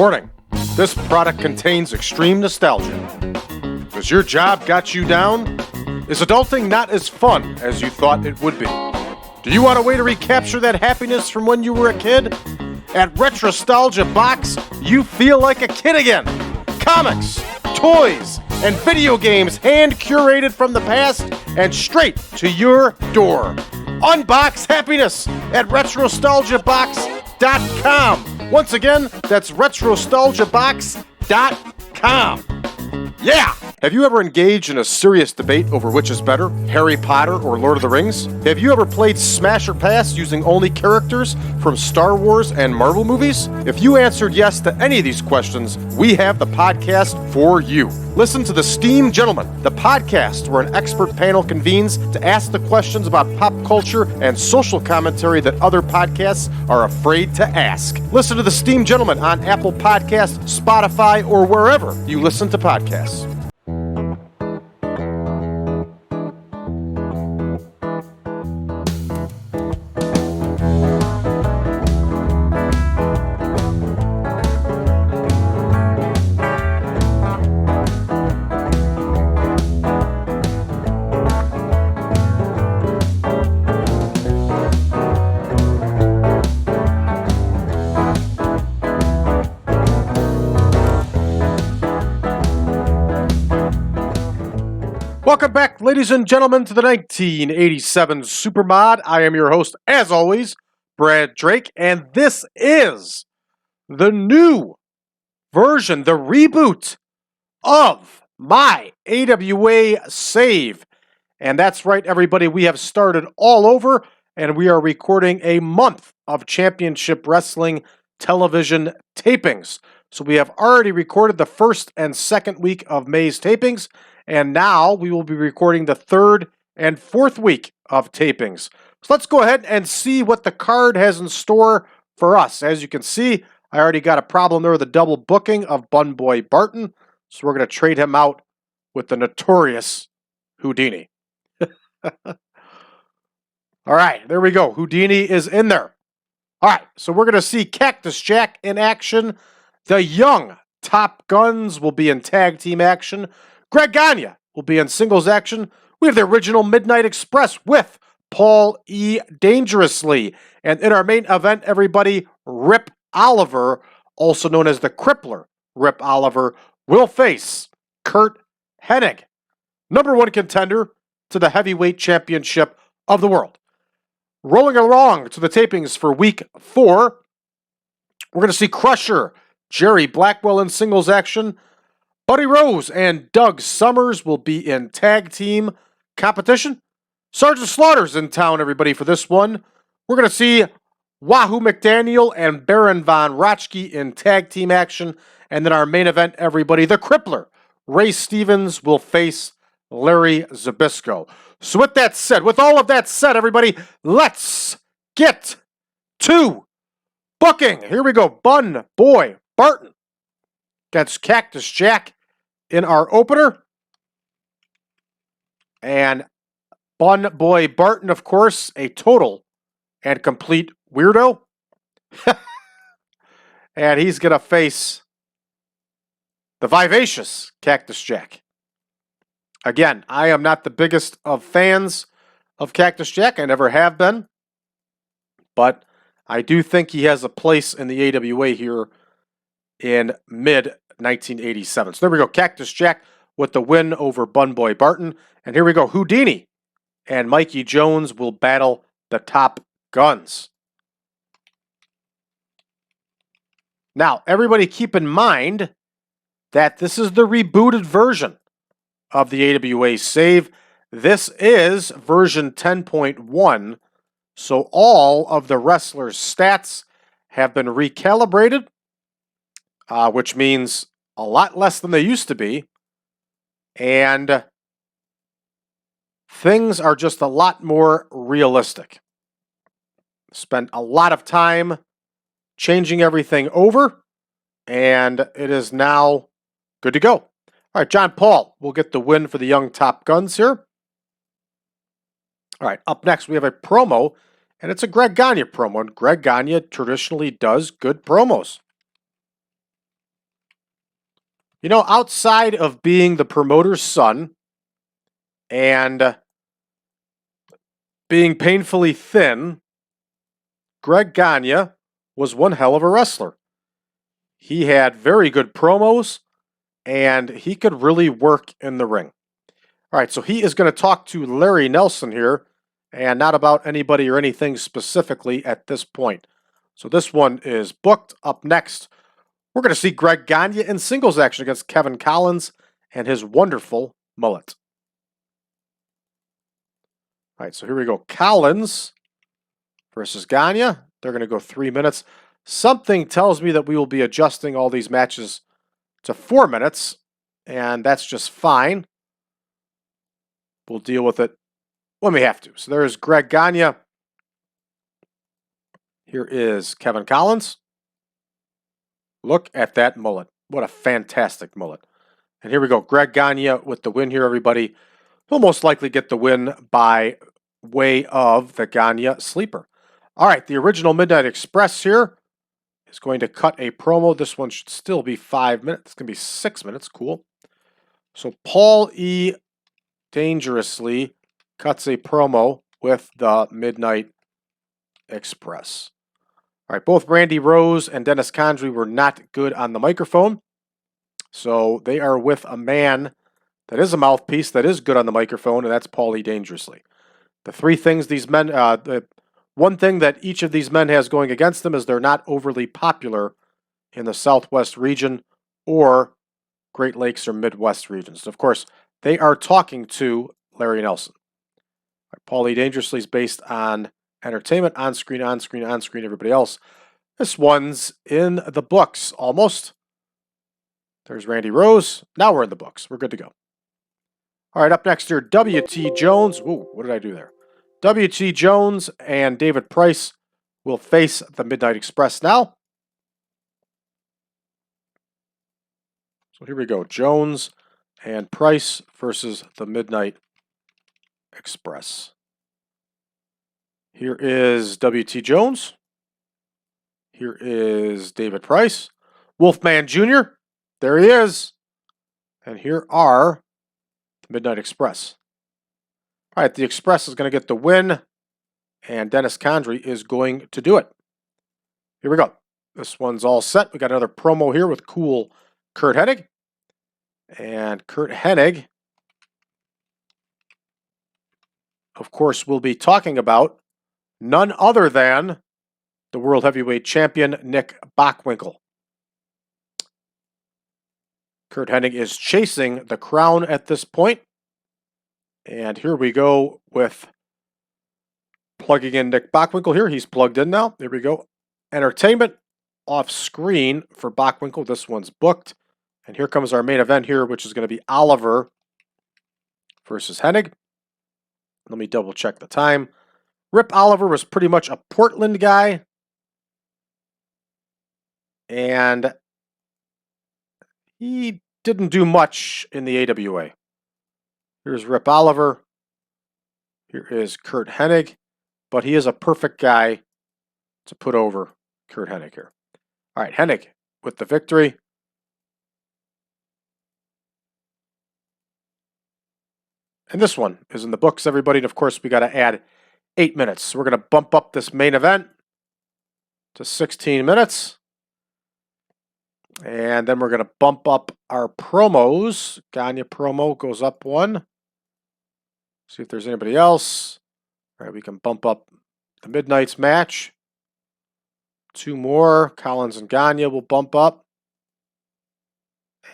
Warning, this product contains extreme nostalgia. Does your job got you down? Is adulting not as fun as you thought it would be? Do you want a way to recapture that happiness from when you were a kid? At Retrostalgia Box, you feel like a kid again. Comics, toys, and video games hand-curated from the past and straight to your door. Unbox happiness at retrostalgiabox.com. Once again, that's retrostalgiabox.com. Yeah! Have you ever engaged in a serious debate over which is better, Harry Potter or Lord of the Rings? Have you ever played Smash or Pass using only characters from Star Wars and Marvel movies? If you answered yes to any of these questions, we have the podcast for you. Listen to The Steam Gentleman, the podcast where an expert panel convenes to ask the questions about pop culture and social commentary that other podcasts are afraid to ask. Listen to The Steam Gentleman on Apple Podcasts, Spotify, or wherever you listen to podcasts. Welcome back, ladies and gentlemen, to the 1987 Supermod. I am your host, as always, Brad Drake, and this is the new version, the reboot of my AWA save. And that's right, everybody, we have started all over, and we are recording a month of Championship Wrestling television tapings. So we have already recorded the first and second week of May's tapings, and now we will be recording the third and fourth week of tapings. So let's go ahead and see what the card has in store for us. As you can see, I already got a problem there with the double booking of Bun Boy Barton. So we're going to trade him out with the notorious Houdini. All right, there we go. Houdini is in there. All right, so we're going to see Cactus Jack in action. The young Top Guns will be in tag team action. Gagne will be in singles action. We have the original Midnight Express with Paul E. Dangerously. And in our main event, everybody, Rip Oliver, also known as the Crippler Rip Oliver, will face Curt Hennig, number one contender to the heavyweight championship of the world. Rolling along to the tapings for week 4, we're going to see Crusher Jerry Blackwell in singles action. Buddy Rose and Doug Summers will be in tag team competition. Sergeant Slaughter's in town, everybody, for this one. We're going to see Wahoo McDaniel and Baron von Raschke in tag team action. And then our main event, everybody, the Crippler, Ray Stevens, will face Larry Zbyszko. So with that said, with all of that said, everybody, let's get to booking. Here we go. Bun Boy Barton against Cactus Jack in our opener. And Bun Boy Barton, of course, a total and complete weirdo. And he's going to face the vivacious Cactus Jack. Again, I am not the biggest of fans of Cactus Jack. I never have been. But I do think he has a place in the AWA here in mid-1987. So there we go. Cactus Jack with the win over Bun Boy Barton. And here we go. Houdini and Mikey Jones will battle the Top Guns. Now, everybody keep in mind that this is the rebooted version of the AWA save. This is version 10.1. So all of the wrestlers' stats have been recalibrated, which means a lot less than they used to be. And things are just a lot more realistic. Spent a lot of time changing everything over, and it is now good to go. All right, John Paul will get the win for the young Top Guns here. All right, up next we have a promo, and it's a Gagne promo. And Gagne traditionally does good promos. You know, outside of being the promoter's son and being painfully thin, Greg Gagne was one hell of a wrestler. He had very good promos, and he could really work in the ring. All right, so he is going to talk to Larry Nelson here, and not about anybody or anything specifically at this point. So this one is booked. Up next, we're going to see Greg Gagne in singles action against Kevin Collins and his wonderful mullet. All right, so here we go. Collins versus Gagne. They're going to go 3 minutes. Something tells me that we will be adjusting all these matches to 4 minutes, and that's just fine. We'll deal with it when we have to. So there's Greg Gagne. Here is Kevin Collins. Look at that mullet. What a fantastic mullet. And here we go. Greg Gagne with the win here, everybody. He'll most likely get the win by way of the Gagne sleeper. All right, the original Midnight Express here is going to cut a promo. This one should still be 5 minutes. It's going to be 6 minutes. Cool. So Paul E. Dangerously cuts a promo with the Midnight Express. All right, both Randy Rose and Dennis Condrey were not good on the microphone. So they are with a man that is a mouthpiece that is good on the microphone, and that's Paul E. Dangerously. The three things these men, the one thing that each of these men has going against them is they're not overly popular in the Southwest region or Great Lakes or Midwest regions. Of course, they are talking to Larry Nelson. Paul E. Dangerously is based on entertainment, on screen, everybody else. This one's in the books, almost. There's Randy Rose. Now we're in the books. We're good to go. All right, up next here, W.T. Jones. Ooh, what did I do there? W.T. Jones and David Price will face the Midnight Express now. So here we go. Jones and Price versus the Midnight Express. Here is W.T. Jones. Here is David Price. Wolfman Jr. There he is. And here are the Midnight Express. All right, the Express is going to get the win, and Dennis Condrey is going to do it. Here we go. This one's all set. We got another promo here with cool Curt Hennig. And Curt Hennig, of course, will be talking about none other than the World Heavyweight Champion, Nick Bockwinkel. Curt Hennig is chasing the crown at this point. And here we go with plugging in Nick Bockwinkel here. He's plugged in now. There we go. Entertainment off screen for Bockwinkel. This one's booked. And here comes our main event here, which is going to be Oliver versus Hennig. Let me double check the time. Rip Oliver was pretty much a Portland guy. And he didn't do much in the AWA. Here's Rip Oliver. Here is Curt Hennig. But he is a perfect guy to put over Curt Hennig here. All right, Hennig with the victory. And this one is in the books, everybody. And of course, we got to add 8 minutes. So we're going to bump up this main event to 16 minutes. And then we're going to bump up our promos. Gagne promo goes up one. See if there's anybody else. All right, we can bump up the Midnight's match. 2 more. Collins and Gagne will bump up.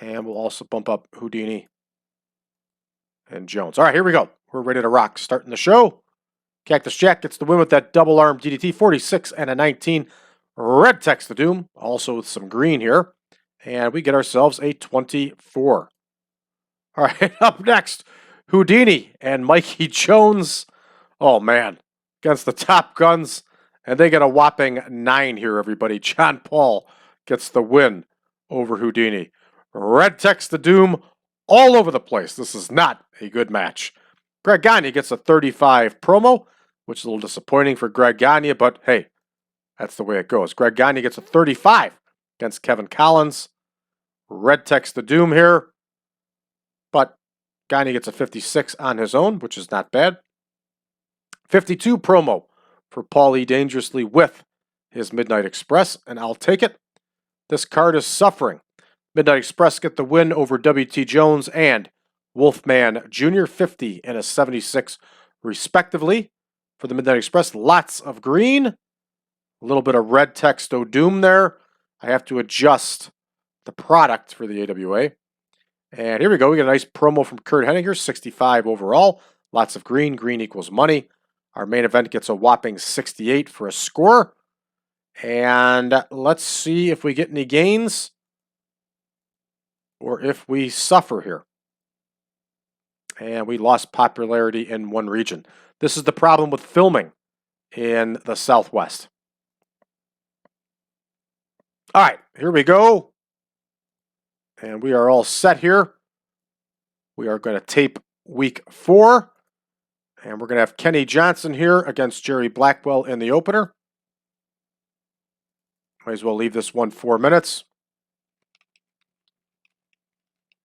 And we'll also bump up Houdini and Jones. All right, here we go. We're ready to rock. Starting the show. Cactus Jack gets the win with that double arm DDT. 46 and a 19. Red text the doom. Also with some green here. And we get ourselves a 24. All right, up next, Houdini and Mikey Jones. Oh, man. Against the Top Guns. And they get a whopping 9 here, everybody. John Paul gets the win over Houdini. Red text the doom all over the place. This is not a good match. Greg Gagne gets a 35 promo, which is a little disappointing for Greg Gagne, but hey, that's the way it goes. Greg Gagne gets a 35 against Kevin Collins. red text of doom here. But Gagne gets a 56 on his own, which is not bad. 52 promo for Paulie Dangerously with his Midnight Express, and I'll take it. This card is suffering. Midnight Express get the win over WT Jones and Wolfman Jr. 50 and a 76 respectively. For the Midnight Express, lots of green. A little bit of red text O'Doom there. I have to adjust the product for the AWA. And here we go. We get a nice promo from Curt Hennig here, 65 overall. Lots of green. Green equals money. Our main event gets a whopping 68 for a score. And let's see if we get any gains or if we suffer here. And we lost popularity in one region. This is the problem with filming in the Southwest. All right, here we go. And we are all set here. We are going to tape week 4. And we're going to have Kenny Johnson here against Jerry Blackwell in the opener. Might as well leave this one 4 minutes.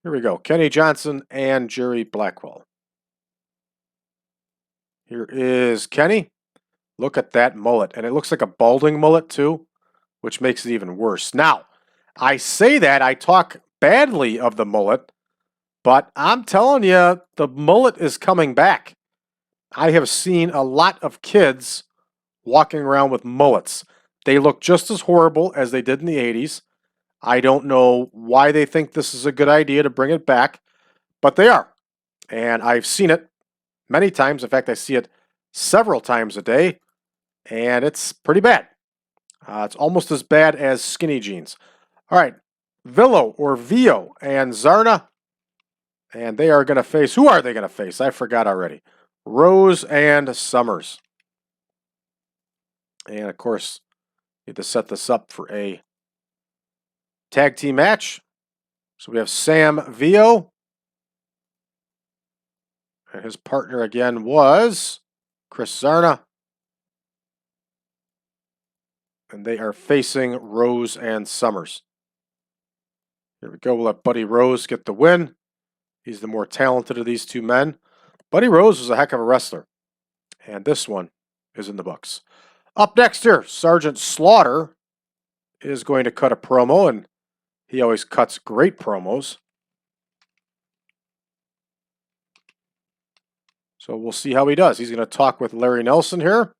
Here we go. Kenny Johnson and Jerry Blackwell. Here is Kenny. Look at that mullet. And it looks like a balding mullet too, which makes it even worse. Now, I say that, I talk badly of the mullet, but I'm telling you, the mullet is coming back. I have seen a lot of kids walking around with mullets. They look just as horrible as they did in the 80s. I don't know why they think this is a good idea to bring it back, but they are. And I've seen it many times. In fact, I see it several times a day, and it's pretty bad. It's almost as bad as skinny jeans. All right, Villo or Villo and Zarna, and they are going to face, who are they going to face? I forgot already. Rose and Summers. And of course, need to set this up for a tag team match. So we have Sam Villo. And his partner again was Chris Zarna. And they are facing Rose and Summers. Here we go. We'll let Buddy Rose get the win. He's the more talented of these two men. Buddy Rose was a heck of a wrestler. And this one is in the books. Up next here, Sergeant Slaughter is going to cut a promo, and he always cuts great promos. So we'll see how he does. He's going to talk with Larry Nelson here.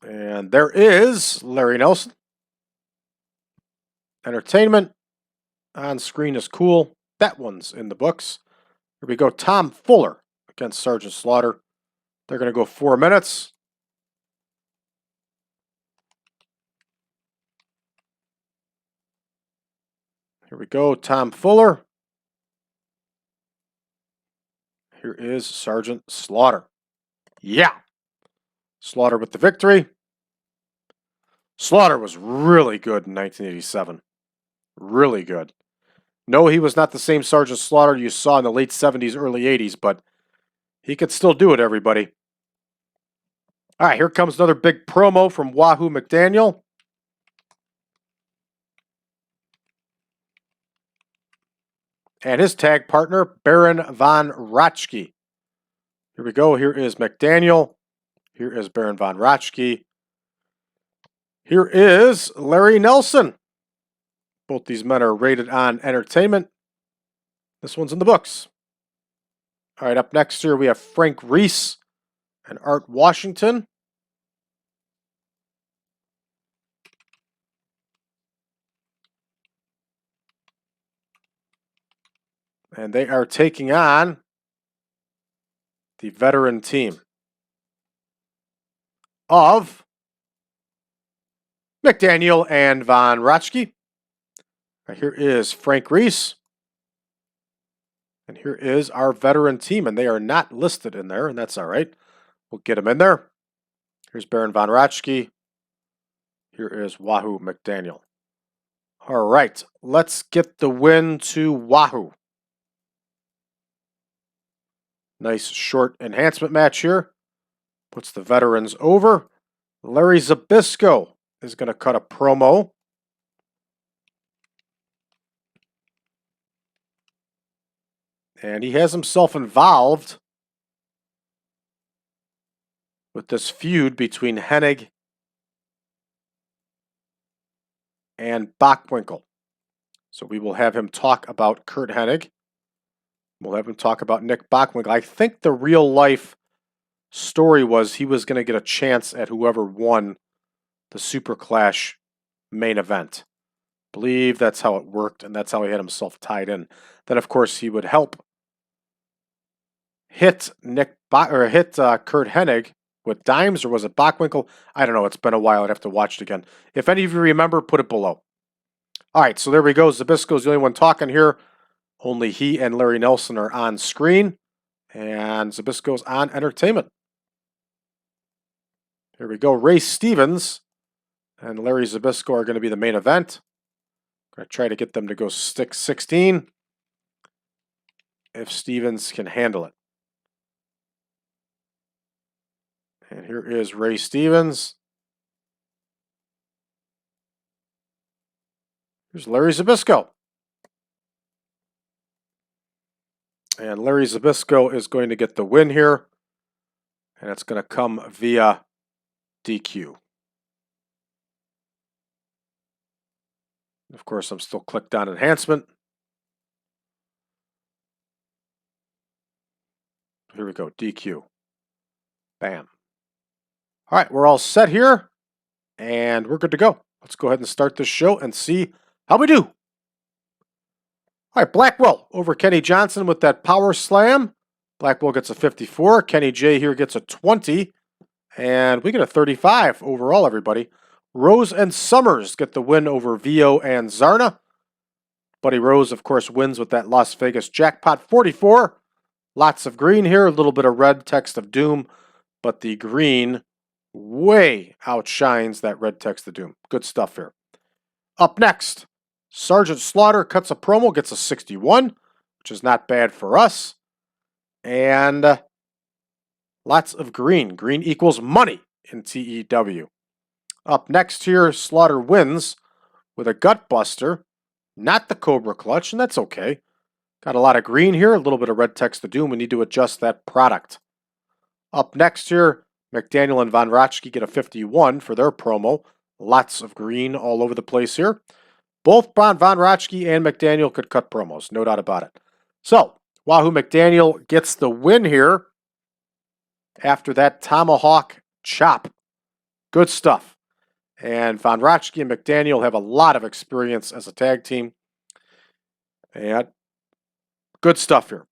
And there is Larry Nelson. Entertainment. On screen is cool. That one's in the books. Here we go. Tom Fuller against Sergeant Slaughter. They're going to go 4 minutes. Here we go. Tom Fuller. Here is Sergeant Slaughter. Yeah. Slaughter with the victory. Slaughter was really good in 1987. Really good. No, he was not the same Sergeant Slaughter you saw in the late 70s, early 80s, but he could still do it, everybody. All right, here comes another big promo from Wahoo McDaniel. And his tag partner, Baron von Raschke. Here we go. Here is McDaniel. Here is Baron von Raschke. Here is Larry Nelson. Both these men are rated on entertainment. This one's in the books. All right, up next here we have Frank Reece and Art Washington. And they are taking on the veteran team of McDaniel and von Raschke. Here is Frank Reece. And here is our veteran team. And they are not listed in there, and that's all right. We'll get them in there. Here's Baron von Raschke. Here is Wahoo McDaniel. All right, let's get the win to Wahoo. Nice short enhancement match here. Puts the veterans over. Larry Zbyszko is going to cut a promo. And he has himself involved with this feud between Hennig and Bockwinkel. So we will have him talk about Curt Hennig. We'll have him talk about Nick Bockwinkel. I think the real life story was he was going to get a chance at whoever won the Super Clash main event. I believe that's how it worked, and that's how he had himself tied in. Then, of course, he would help hit Curt Hennig with dimes, or was it Bockwinkel? I don't know. It's been a while. I'd have to watch it again. If any of you remember, put it below. All right, so there we go. Zbyszko's the only one talking here. Only he and Larry Nelson are on screen, and Zbyszko's on entertainment. Here we go. Ray Stevens and Larry Zbyszko are going to be the main event. I'm going to try to get them to go stick 16 if Stevens can handle it. And here is Ray Stevens. Here's Larry Zbyszko. And Larry Zbyszko is going to get the win here. And it's going to come via DQ. Of course, I'm still clicked on enhancement. Here we go, DQ. Bam. All right, we're all set here. And we're good to go. Let's go ahead and start this show and see how we do. All right, Blackwell over Kenny Johnson with that power slam. Blackwell gets a 54. Kenny J here gets a 20. And we get a 35 overall, everybody. Rose and Summers get the win over Villo and Zarna. Buddy Rose, of course, wins with that Las Vegas jackpot 44. Lots of green here, a little bit of red, text of doom. But the green way outshines that red text of doom. Good stuff here. Up next, Sergeant Slaughter cuts a promo, gets a 61, which is not bad for us. And lots of green. Green equals money in TEW. Up next here, Slaughter wins with a gut buster, not the Cobra Clutch, and that's okay. Got a lot of green here, a little bit of red text to doom. We need to adjust that product. Up next here, McDaniel and Von Raschke get a 51 for their promo. Lots of green all over the place here. Both Von Raschke and McDaniel could cut promos, no doubt about it. So, Wahoo McDaniel gets the win here after that tomahawk chop. Good stuff. And Von Raschke and McDaniel have a lot of experience as a tag team. And good stuff here.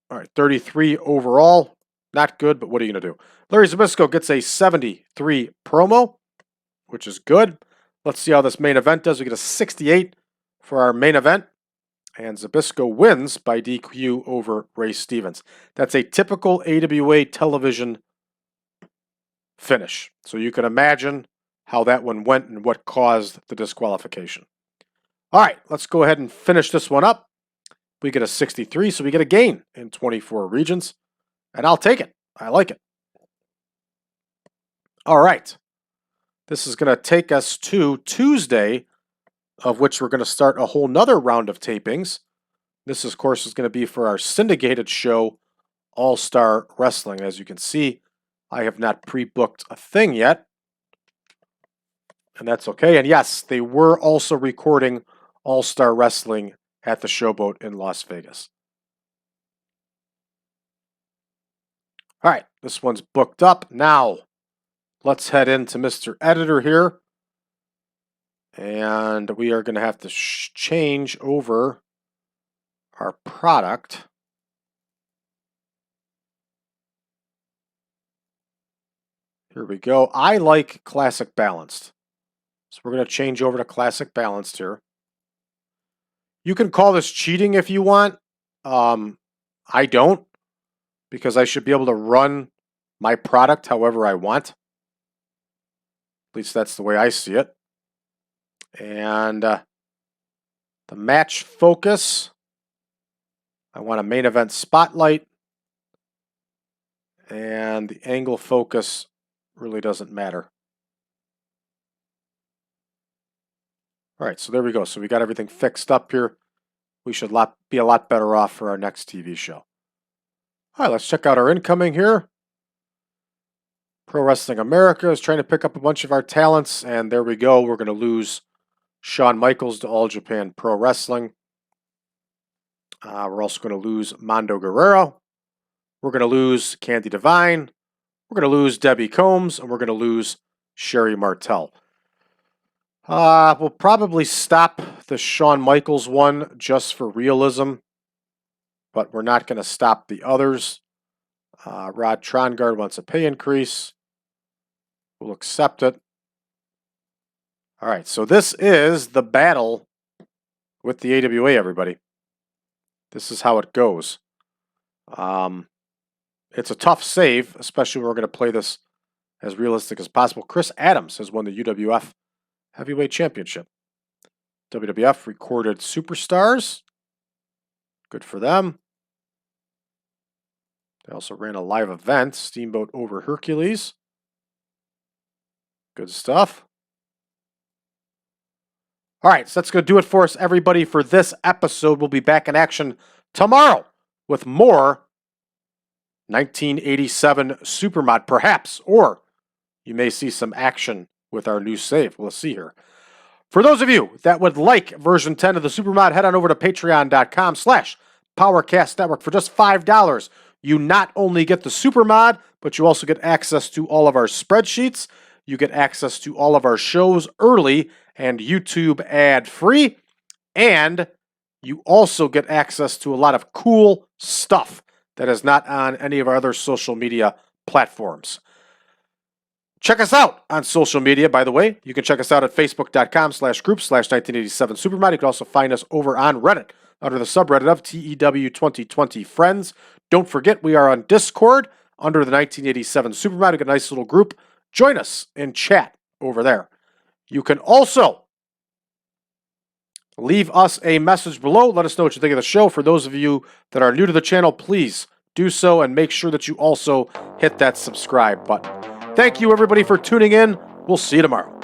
All right, 33 overall. Not good, but what are you going to do? Larry Zbyszko gets a 73 promo, which is good. Let's see how this main event does. We get a 68 for our main event. And Zbyszko wins by DQ over Ray Stevens. That's a typical AWA television finish. So you can imagine how that one went and what caused the disqualification. All right, let's go ahead and finish this one up. We get a 63, so we get a gain in 24 regions. And I'll take it. I like it. All right. This is going to take us to Tuesday, of which we're going to start a whole nother round of tapings. This, of course, is going to be for our syndicated show, All-Star Wrestling. As you can see, I have not pre-booked a thing yet. And that's okay. And yes, they were also recording All-Star Wrestling at the Showboat in Las Vegas. All right, this one's booked up. Now, let's head into Mr. Editor here. And we are going to have to change over our product. Here we go. I like Classic Balanced. So we're going to change over to Classic Balanced here. You can call this cheating if you want. I don't, because I should be able to run my product however I want. At least that's the way I see it. And the match focus, I want a main event spotlight. And the angle focus really doesn't matter. All right, so there we go. So we got everything fixed up here. We should be a lot better off for our next TV show. All right, let's check out our incoming here. Pro Wrestling America is trying to pick up a bunch of our talents, and there we go. We're going to lose Shawn Michaels to All Japan Pro Wrestling. We're also going to lose Mondo Guerrero. We're going to lose Candy Divine. We're going to lose Debbie Combs, and we're going to lose Sherry Martel. We'll probably stop the Shawn Michaels one just for realism, but we're not going to stop the others. Rod Trongard wants a pay increase. We'll accept it. All right, so this is the battle with the AWA, everybody. This is how it goes. It's a tough save, especially when we're going to play this as realistic as possible. Chris Adams has won the UWF Heavyweight Championship. WWF recorded Superstars. Good for them. They also ran a live event, Steamboat over Hercules. Good stuff. All right, so that's going to do it for us, everybody, for this episode. We'll be back in action tomorrow with more 1987 Supermod, perhaps, or you may see some action with our new save. We'll see here. For those of you that would like version 10 of the Supermod, head on over to patreon.com/PowerCast Network. For just $5, you not only get the Supermod, but you also get access to all of our spreadsheets. You get access to all of our shows early and YouTube ad-free. And you also get access to a lot of cool stuff that is not on any of our other social media platforms. Check us out on social media, by the way. You can check us out at facebook.com/group/1987Supermod. You can also find us over on Reddit under the subreddit of TEW 2020 Friends. Don't forget, we are on Discord under the 1987 Supermod. We got a nice little group. Join us in chat over there. You can also leave us a message below. Let us know what you think of the show. For those of you that are new to the channel, please do so and make sure that you also hit that subscribe button. Thank you, everybody, for tuning in. We'll see you tomorrow.